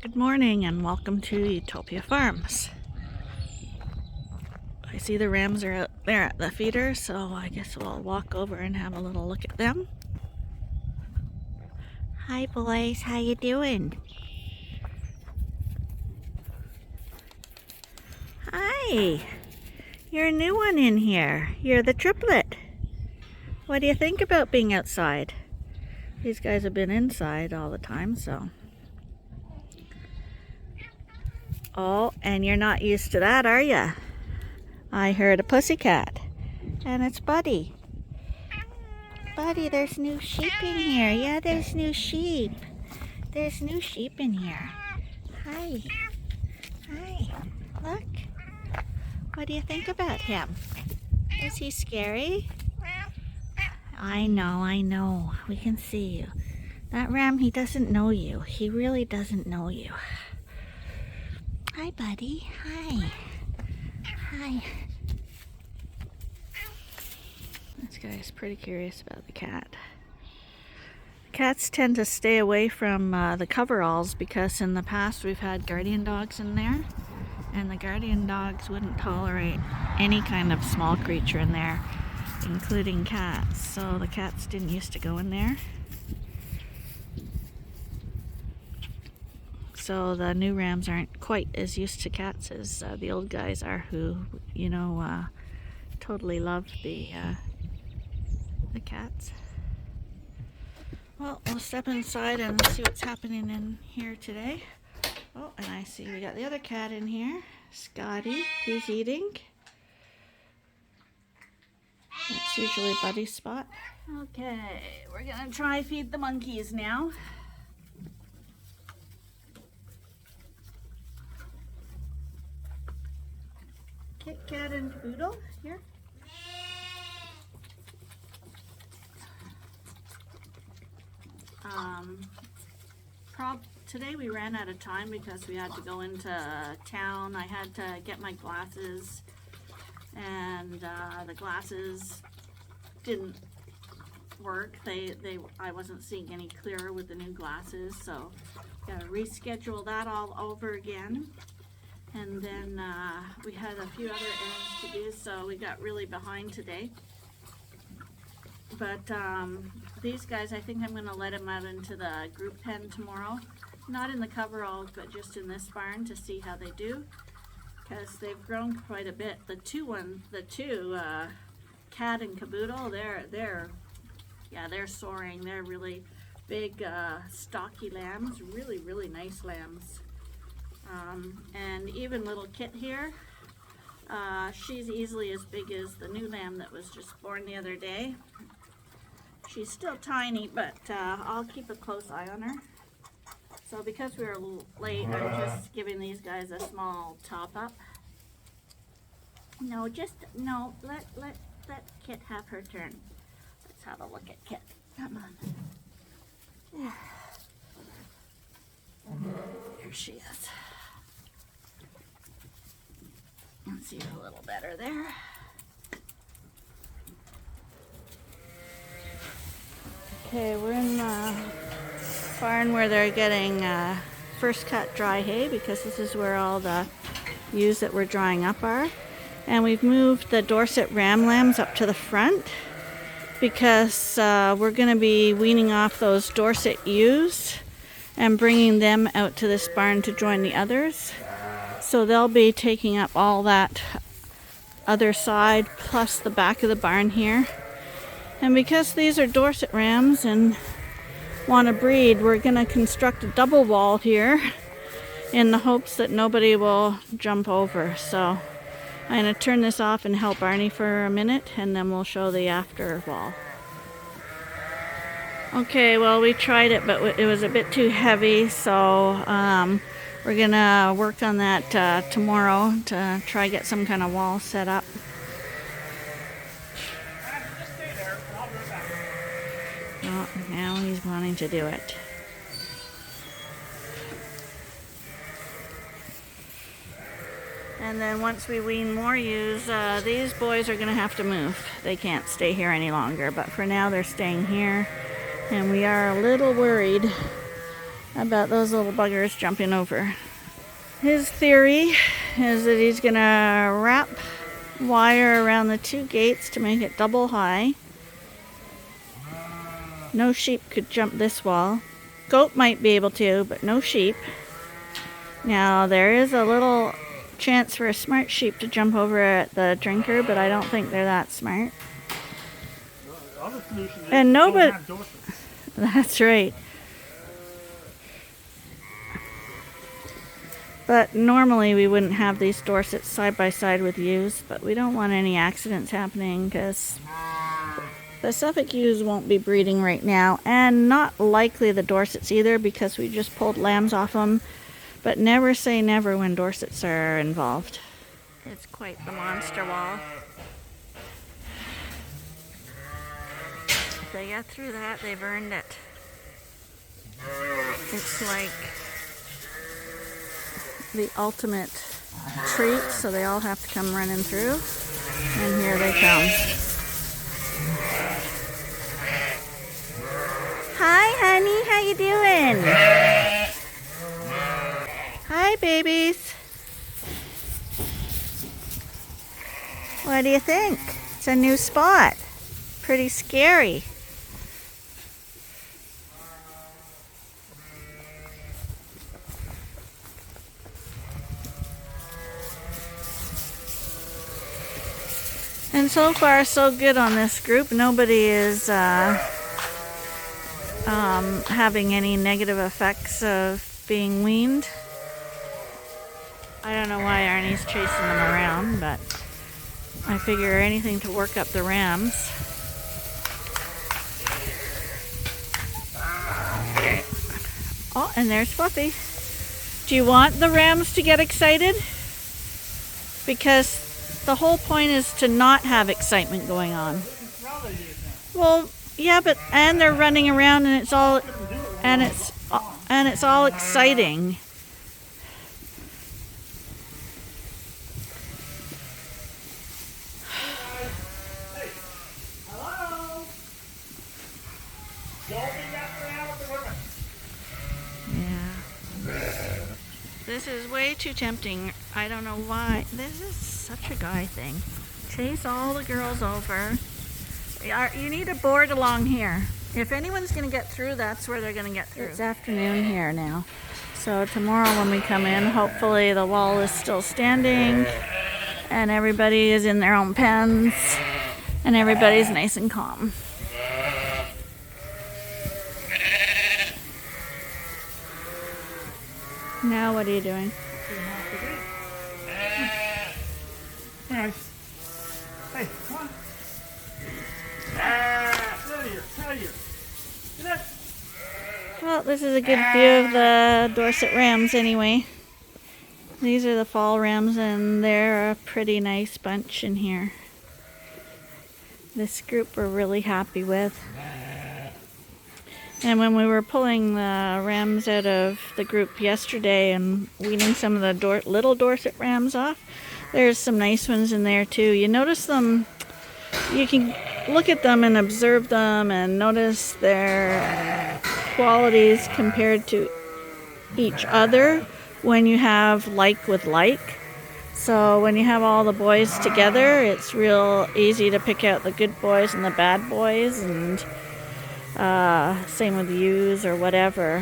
Good morning and welcome to Ewetopia Farms. I see the rams are out there at the feeder, so I guess we'll walk over and have a little look at them. Hi boys, how you doing? Hi! You're a new one in here. You're the triplet. What do you think about being outside? These guys have been inside all the time, so... Oh, and you're not used to that, are you? I heard a pussycat. And it's Buddy. Buddy, there's new sheep in here. Yeah, there's new sheep. There's new sheep in here. Hi. Hi. Look. What do you think about him? Is he scary? I know. We can see you. That ram, he doesn't know you. He really doesn't know you. Hi, Buddy. Hi. Hi. This guy's pretty curious about the cat. Cats tend to stay away from the coveralls because in the past we've had guardian dogs in there, and the guardian dogs wouldn't tolerate any kind of small creature in there, including cats. So the cats didn't used to go in there. So the new rams aren't quite as used to cats as the old guys are, who, totally love the cats. Well, we'll step inside and see what's happening in here today. Oh, and I see we got the other cat in here, Scotty. He's eating. That's usually Buddy's spot. Okay, we're gonna try feed the monkeys now. Kit Kat and Caboodle here. Today we ran out of time because we had to go into town. I had to get my glasses, and the glasses didn't work. I wasn't seeing any clearer with the new glasses, so gotta reschedule that all over again. And then we had a few other errands to do, so we got really behind today. But these guys, I think I'm going to let them out into the group pen tomorrow. Not in the coveralls, but just in this barn to see how they do. Because they've grown quite a bit. The two Cat and Caboodle, they're soaring. They're really big, stocky lambs. Really, really nice lambs. And even little Kit here, she's easily as big as the new lamb that was just born the other day. She's still tiny, but I'll keep a close eye on her. So because we were a little late, I'm just giving these guys a small top up. No, let Kit have her turn. Let's have a look at Kit. Come on. Yeah. Here she is. Let's see her a little better there. Okay, we're in the barn where they're getting first cut dry hay, because this is where all the ewes that we're drying up are. And we've moved the Dorset ram lambs up to the front because we're going to be weaning off those Dorset ewes and bringing them out to this barn to join the others. So they'll be taking up all that other side plus the back of the barn here. And because these are Dorset rams and want to breed, we're going to construct a double wall here in the hopes that nobody will jump over. So I'm going to turn this off and help Barney for a minute, and then we'll show the after wall. Okay, well, we tried it, but it was a bit too heavy, so we're going to work on that tomorrow to try get some kind of wall set up. Oh, now he's wanting to do it. And then once we wean more ewes, these boys are going to have to move. They can't stay here any longer, but for now they're staying here. And we are a little worried about those little buggers jumping over. His theory is that he's going to wrap wire around the 2 gates to make it double high. No sheep could jump this wall. Goat might be able to, but no sheep. Now there is a little chance for a smart sheep to jump over at the drinker, but I don't think they're that smart. And nobody... That's right. But normally we wouldn't have these Dorsets side by side with ewes, but we don't want any accidents happening because the Suffolk ewes won't be breeding right now, and not likely the Dorsets either because we just pulled lambs off them. But never say never when Dorsets are involved. It's quite the monster wall. If they get through that, they've earned it. It's like the ultimate treat, so they all have to come running through. And here they come. Hi, honey. How you doing? Hi, babies. What do you think? It's a new spot. Pretty scary. And so far, so good on this group. Nobody is having any negative effects of being weaned. I don't know why Arnie's chasing them around, but I figure anything to work up the rams. Oh, and there's Fluffy. Do you want the rams to get excited? Because the whole point is to not have excitement going on. Well, yeah, but and they're running around and it's all exciting. This is way too tempting. I don't know why. This is such a guy thing. Chase all the girls over. You need a board along here. If anyone's going to get through, that's where they're going to get through. It's afternoon here now. So tomorrow when we come in, hopefully the wall is still standing and everybody is in their own pens and everybody's nice and calm. Now what are you doing? Nice. Hey, come on. Get out of here. Get out of here. Get out. Well, this is a good view of the Dorset rams anyway. These are the fall rams and they're a pretty nice bunch in here. This group we're really happy with. And when we were pulling the rams out of the group yesterday and weaning some of the little Dorset rams off, there's some nice ones in there too. You notice them, you can look at them and observe them and notice their qualities compared to each other when you have like with like. So when you have all the boys together, it's real easy to pick out the good boys and the bad boys, and same with ewes or whatever.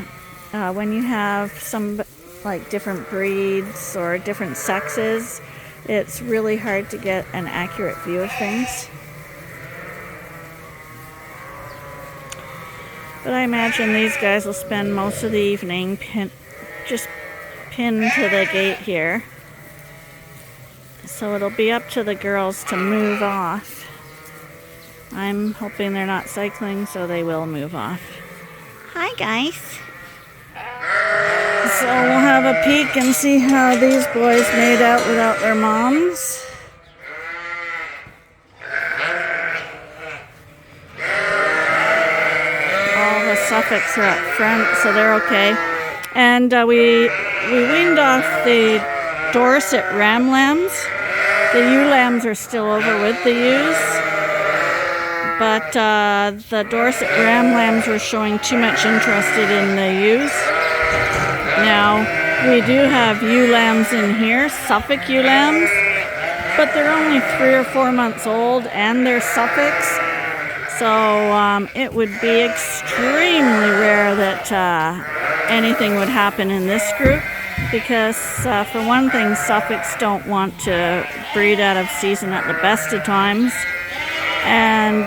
When you have some like different breeds or different sexes, it's really hard to get an accurate view of things. But I imagine these guys will spend most of the evening just pinned to the gate here. So it'll be up to the girls to move off. I'm hoping they're not cycling, so they will move off. Hi, guys. So we'll have a peek and see how these boys made out without their moms. All the Suffolks are up front, so they're okay. And we weaned off the Dorset ram lambs. The ewe lambs are still over with the ewes. But the Dorset ram lambs were showing too much interest in the ewes. Now, we do have ewe lambs in here, Suffolk ewe lambs, but they're only 3 or 4 months old and they're Suffolks. So it would be extremely rare that anything would happen in this group because for one thing, Suffolks don't want to breed out of season at the best of times. And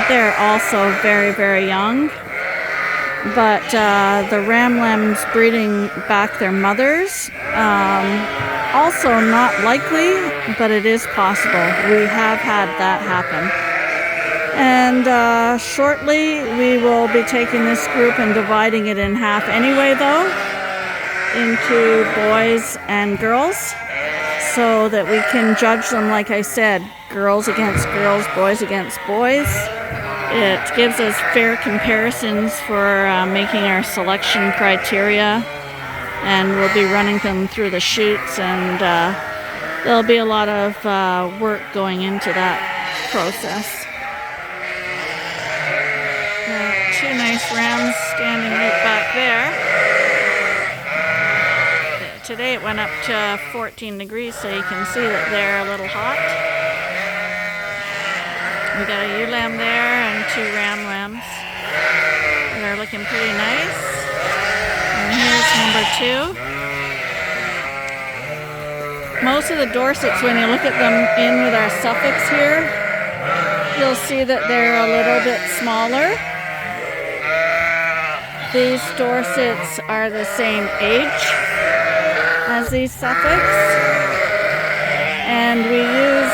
they're also very, very young. But the ram lambs breeding back their mothers, also not likely, but it is possible. We have had that happen. And shortly we will be taking this group and dividing it in half anyway, though, into boys and girls, so that we can judge them, like I said, girls against girls, boys against boys. It gives us fair comparisons for making our selection criteria, and we'll be running them through the chutes, and there'll be a lot of work going into that process. Two nice rams standing right back there. Today it went up to 14 degrees, so you can see that they're a little hot. We got a ewe lamb there and 2 ram lambs. They're looking pretty nice. And here's number 2. Most of the Dorsets, when you look at them in with our Suffolks here, you'll see that they're a little bit smaller. These Dorsets are the same age as these Suffolks, and we use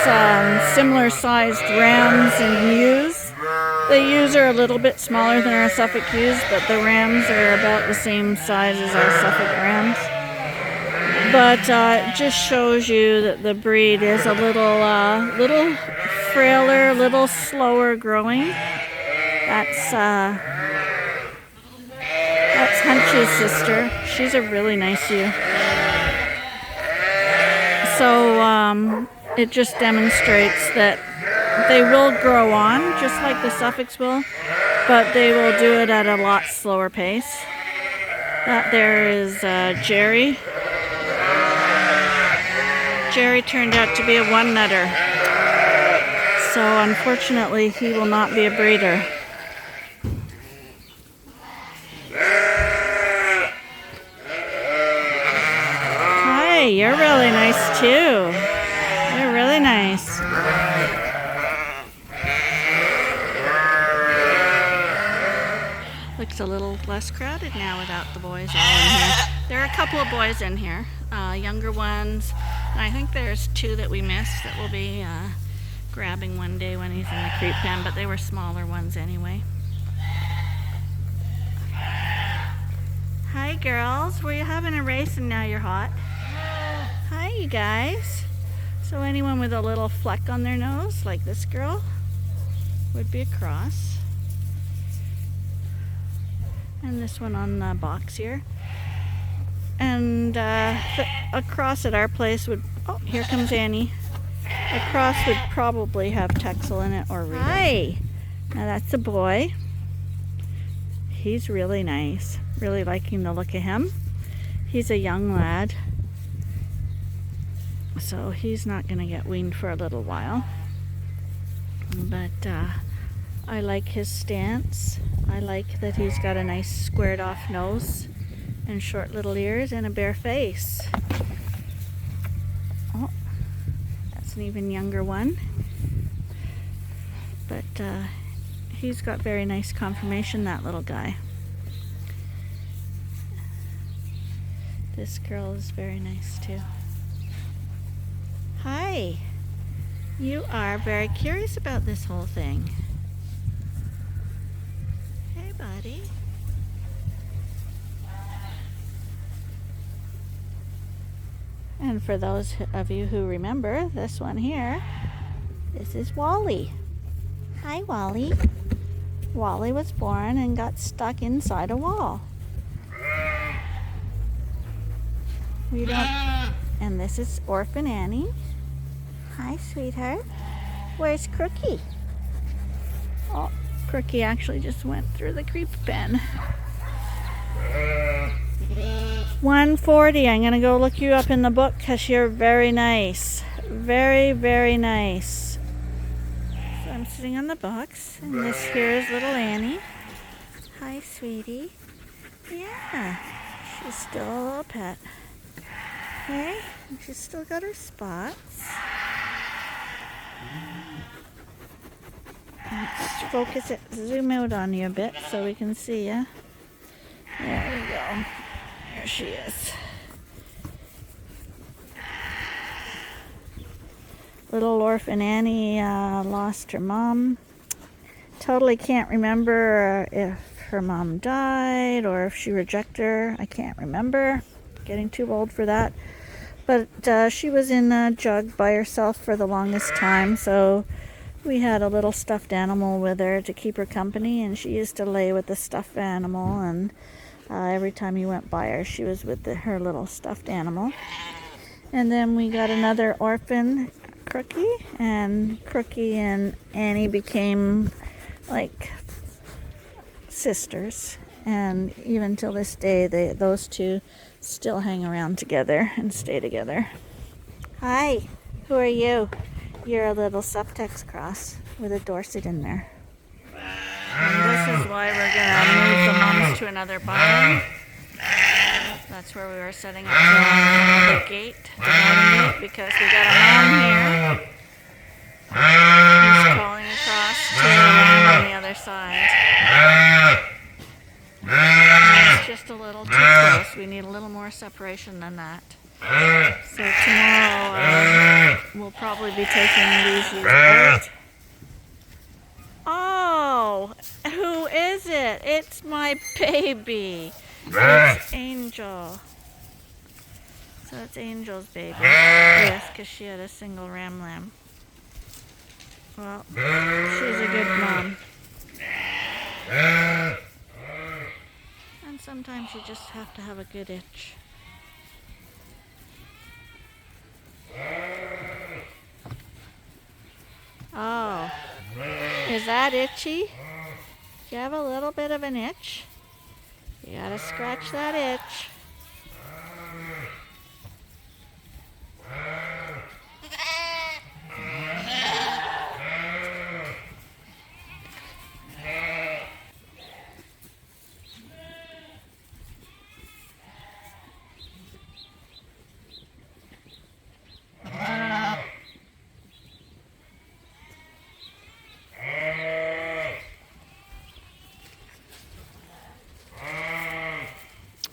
similar sized rams and ewes. The ewes are a little bit smaller than our Suffolk ewes, but the rams are about the same size as our Suffolk rams. But it just shows you that the breed is a little frailer, a little slower growing. That's Hunch's sister. She's a really nice ewe. So it just demonstrates that they will grow on, just like the Suffolks will, but they will do it at a lot slower pace. That there is Jerry. Jerry turned out to be a one-nutter. So unfortunately, he will not be a breeder. Hi, you're really nice too. You're really nice. Looks a little less crowded now without the boys all in here. There are a couple of boys in here, younger ones. And I think there's 2 that we missed that we'll be grabbing one day when he's in the creep pen, but they were smaller ones anyway. Hi girls, were you having a race and now you're hot? Hi you guys. So anyone with a little fleck on their nose, like this girl, would be a cross. And this one on the box here. And a cross at our place would, oh, here comes Annie. A cross would probably have Texel in it or Rita. Hi! Now that's a boy. He's really nice. Really liking the look of him. He's a young lad. So he's not going to get weaned for a little while. But I like his stance. I like that he's got a nice squared off nose and short little ears and a bare face. Oh, that's an even younger one. But he's got very nice conformation, that little guy. This girl is very nice too. Hi! You are very curious about this whole thing. Hey, buddy. And for those of you who remember, this one here, this is Wally. Hi, Wally. Wally was born and got stuck inside a wall. We don't... And this is Orphan Annie. Hi, sweetheart. Where's Crookie? Oh, Crookie actually just went through the creep pen. $140. I'm gonna go look you up in the book because you're very nice. Very, very nice. So I'm sitting on the box, and this here is little Annie. Hi, sweetie. Yeah, she's still a little pet. Okay, and she's still got her spots. Let's focus it, zoom out on you a bit so we can see you. There we go. There she is. Little orphan Annie lost her mom. Totally can't remember if her mom died or if she rejected her. I can't remember. Getting too old for that. But she was in a jug by herself for the longest time, so we had a little stuffed animal with her to keep her company, and she used to lay with the stuffed animal, and every time you went by her, she was with her little stuffed animal. And then we got another orphan, Crookie, and Crookie and Annie became like sisters, and even till this day those two still hang around together and stay together. Hi, who are you? You're a little Subtex cross with a Dorset in there. And this is why we're gonna move the moms to another barn. That's where we were setting up the gate, the garden gate, because we got a mom here who's calling across to a lamb on the other side. And it's just a little too close. We need a little more separation than that. So tomorrow we'll probably be taking these out. Oh, who is it? It's my baby. It's Angel. So it's Angel's baby. Yes, because she had a single ram lamb. Well, she's a good mom. And sometimes you just have to have a good itch. Oh, is that itchy? Do you have a little bit of an itch? You gotta scratch that itch.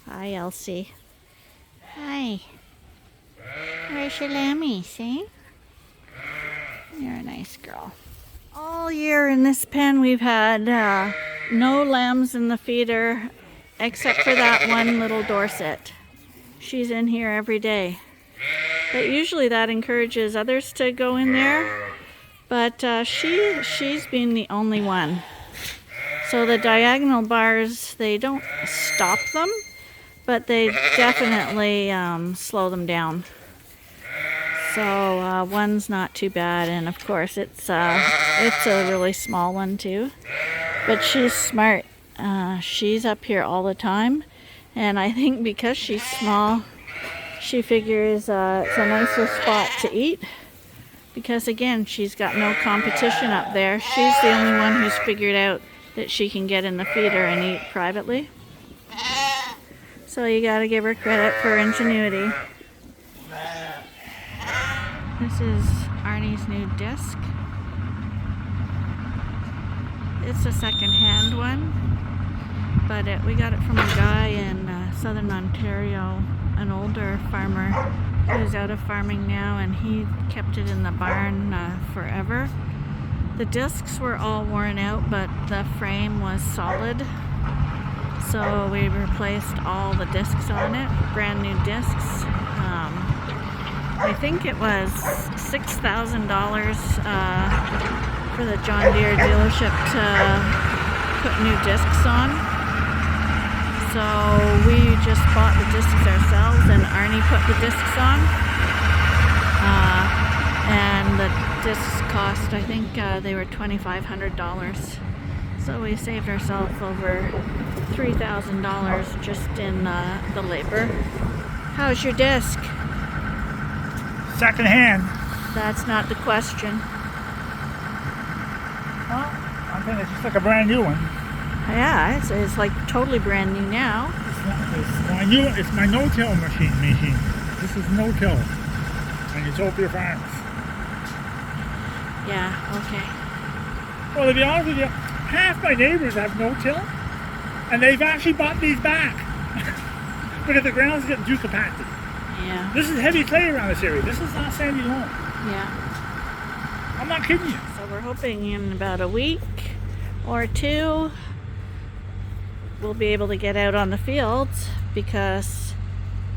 Hi, Elsie. Hi. Where's your lammy, see? You're a nice girl. All year in this pen we've had no lambs in the feeder except for that one little Dorset. She's in here every day. But usually that encourages others to go in there. But she's been the only one. So the diagonal bars, they don't stop them, but they definitely slow them down. So one's not too bad, and of course it's a really small one too. But she's smart. She's up here all the time, and I think because she's small, she figures it's a nicer spot to eat. Because again, she's got no competition up there. She's the only one who's figured out that she can get in the feeder and eat privately. So you gotta give her credit for ingenuity. This is Arnie's new disc. It's a second-hand one, but we got it from a guy in southern Ontario, an older farmer who's out of farming now, and he kept it in the barn forever. The discs were all worn out, but the frame was solid. So we replaced all the discs on it, brand new discs. I think it was $6,000 for the John Deere dealership to put new discs on. So we just bought the discs ourselves, and Arnie put the discs on. And the discs cost, I think they were $2,500. So we saved ourselves over $3,000 just in the labor. How's your disc? Second hand. That's not the question. Well, I think it's just like a brand new one. Yeah, it's like totally brand new now. It's my no-till machine. This is no-till. And Ewetopia Farms. Yeah, okay. Well, to be honest with you, half my neighbors have no-till, and they've actually bought these back. Because the ground's getting too compacted. Yeah. This is heavy clay around this area. This is not sandy loam. Yeah. I'm not kidding you. So we're hoping in about a week or two we'll be able to get out on the fields, because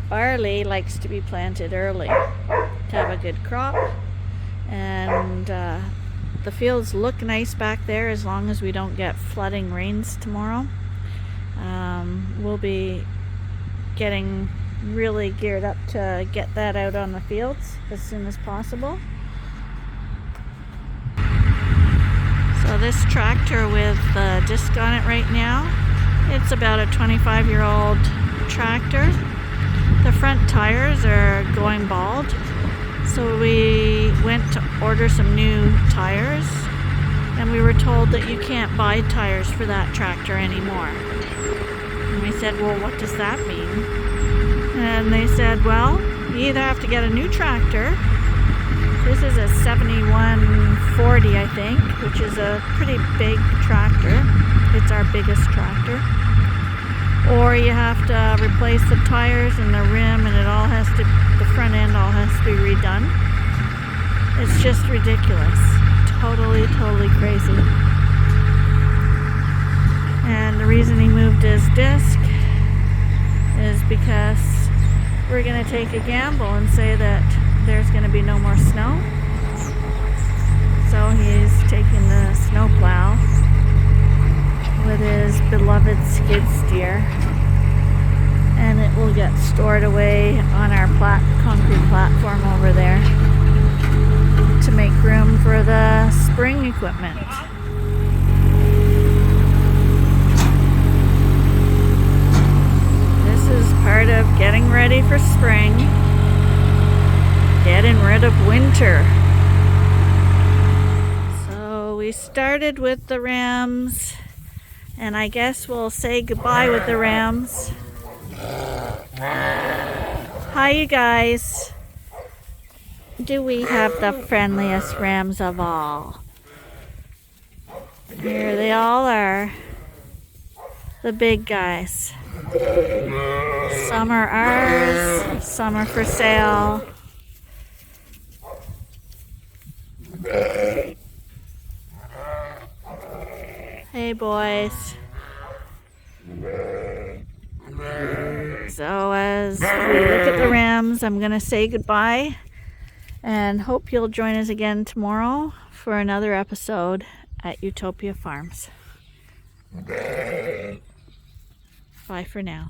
barley likes to be planted early to have a good crop. And the fields look nice back there as long as we don't get flooding rains tomorrow. We'll be getting really geared up to get that out on the fields as soon as possible. So this tractor with the disc on it right now, it's about a 25-year-old tractor. The front tires are going bald, so we went to order some new tires, and we were told that you can't buy tires for that tractor anymore. And we said, well, what does that mean? And they said, well, you either have to get a new tractor. This is a 7140, I think, which is a pretty big tractor. It's our biggest tractor. Or you have to replace the tires and the rim, and the front end all has to be redone. It's just ridiculous. Totally crazy. And the reason he moved his disc is because we're going to take a gamble and say that there's going to be no more snow. So he's taking the snow plow with his beloved skid steer, and it will get stored away on our concrete platform over there to make room for the spring equipment. This is part of getting ready for spring, getting rid of winter. So we started with the rams, and I guess we'll say goodbye with the rams. Hi, you guys. Do we have the friendliest rams of all? Here they all are. The big guys. Some are ours, some are for sale. Hey, boys. So as we look at the rams, I'm going to say goodbye and hope you'll join us again tomorrow for another episode at Ewetopia Farms. Bye for now.